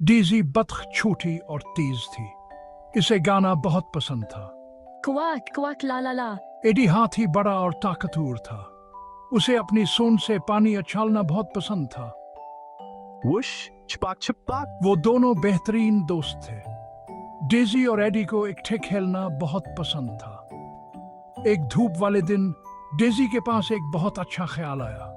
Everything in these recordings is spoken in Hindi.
डीजी बतख छोटी और तेज थी। इसे गाना बहुत पसंद था। क्वाक क्वाक ला ला ला। एडी हाथी बड़ा और ताकतवर था। उसे अपनी सूंड से पानी उछालना बहुत पसंद था। वुश छपाक छपाक। वो दोनों बेहतरीन दोस्त थे। डेजी और एडी को इकट्ठे खेलना बहुत पसंद था। एक धूप वाले दिन डेजी के पास एक बहुत अच्छा ख्याल आया।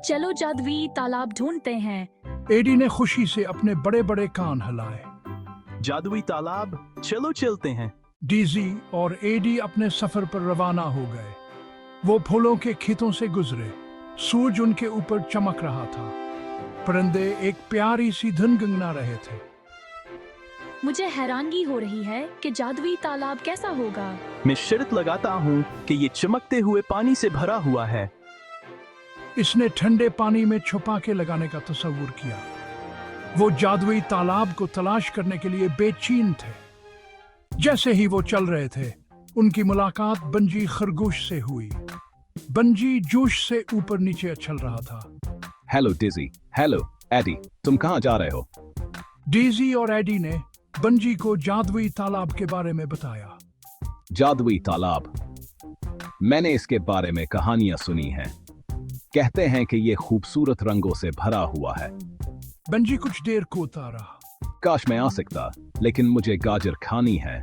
चलो जादुई तालाब ढूंढते हैं। एडी ने खुशी से अपने बड़े बड़े कान हिलाए। जादुई तालाब, चलो चलते हैं। डेजी और एडी अपने सफर पर रवाना हो गए। वो फूलों के खेतों से गुजरे। सूरज उनके ऊपर चमक रहा था। परिंदे एक प्यारी सी धुन गुनगुना रहे थे। मुझे हैरानगी हो रही है कि जादुई तालाब कैसा होगा। मैं शर्त लगाता हूँ कि ये चमकते हुए पानी से भरा हुआ है। इसने ठंडे पानी में छुपा के लगाने का तस्वीर किया। वो जादुई तालाब को तलाश करने के लिए बेचैन थे। जैसे ही वो चल रहे थे, उनकी मुलाकात बंजी खरगोश से हुई। बंजी जोश से ऊपर नीचे उछल रहा था। हेलो डेजी, हेलो एडी, तुम कहाँ जा रहे हो? डेजी और एडी ने बंजी को जादुई तालाब के बारे में बताया। जादुई तालाब, मैंने इसके बारे में कहानियां सुनी हैं। कहते हैं कि ये खूबसूरत रंगों से भरा हुआ है। बंजी कुछ देर कोता रहा। काश मैं आ सकता, लेकिन मुझे गाजर खानी है।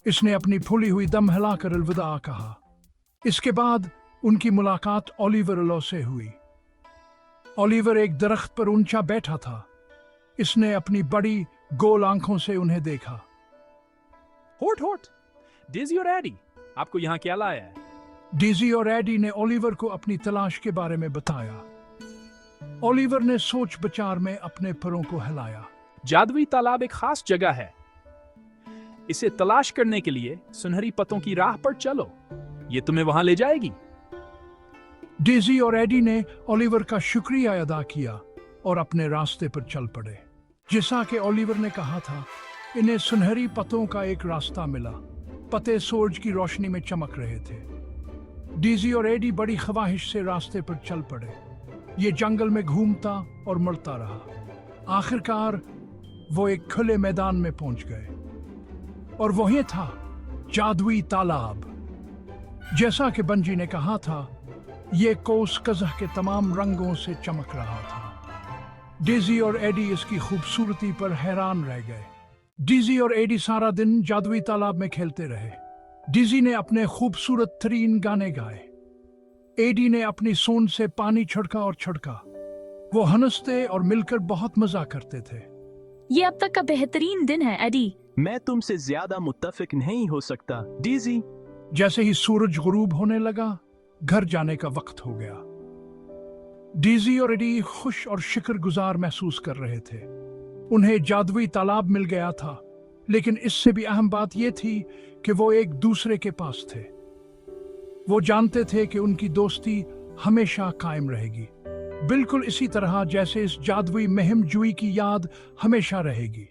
इसने अपनी फूली हुई दम हिलाकर अलविदा कहा। इसके बाद उनकी मुलाकात ओलिवर लॉ से हुई। ओलिवर एक दरख्त पर ऊंचा बैठा था। इसने अपनी बड़ी गोल आंखों से उन्हें देखा। होट होट, डेजी और एडी, आपको यहाँ क्या लाया है? डेजी और एडी ने ओलिवर को अपनी तलाश के बारे में बताया। ओलिवर ने सोच विचार में अपने पैरों को हिलाया। जादुई तालाब एक खास जगह है। इसे तलाश करने के लिए सुनहरी पत्तों की राह पर चलो। ये तुम्हें वहां ले जाएगी। डेजी और एडी ने ओलिवर का शुक्रिया अदा किया और अपने रास्ते पर चल पड़े। जैसा कि ओलिवर ने कहा था, इन्हें सुनहरी पत्तों का एक रास्ता मिला। पत्ते सूरज की रोशनी में चमक रहे थे। डेजी और एडी बड़ी ख्वाहिश से रास्ते पर चल पड़े। ये जंगल में घूमता और मुड़ता रहा। आखिरकार वो एक खुले मैदान में पहुंच गए और वहीं था जादुई तालाब। जैसा कि बंजी ने कहा था, ये कोस कज़ह के तमाम रंगों से चमक रहा था। डेजी और एडी इसकी खूबसूरती पर हैरान रह गए। डेजी और एडी सारा दिन जादुई तालाब में खेलते रहे। डेजी ने अपने खूबसूरत तरीन गाने गाए। एडी ने अपनी सूंड से पानी छिड़का और छिड़का। वो हंसते और मिलकर बहुत मजा करते थे। ये अब तक का बेहतरीन दिन है एडी। मैं तुमसे ज्यादा मुत्तफिक नहीं हो सकता, डेजी। जैसे ही सूरज गुरूब होने लगा, घर जाने का वक्त हो गया। डेजी और एडी खुश और शुक्रगुजार महसूस कर रहे थे। उन्हें जादुई तालाब मिल गया था, लेकिन इससे भी अहम बात यह थी कि वो एक दूसरे के पास थे। वो जानते थे कि उनकी दोस्ती हमेशा कायम रहेगी, बिल्कुल इसी तरह जैसे इस जादुई मुहिम जुई की याद हमेशा रहेगी।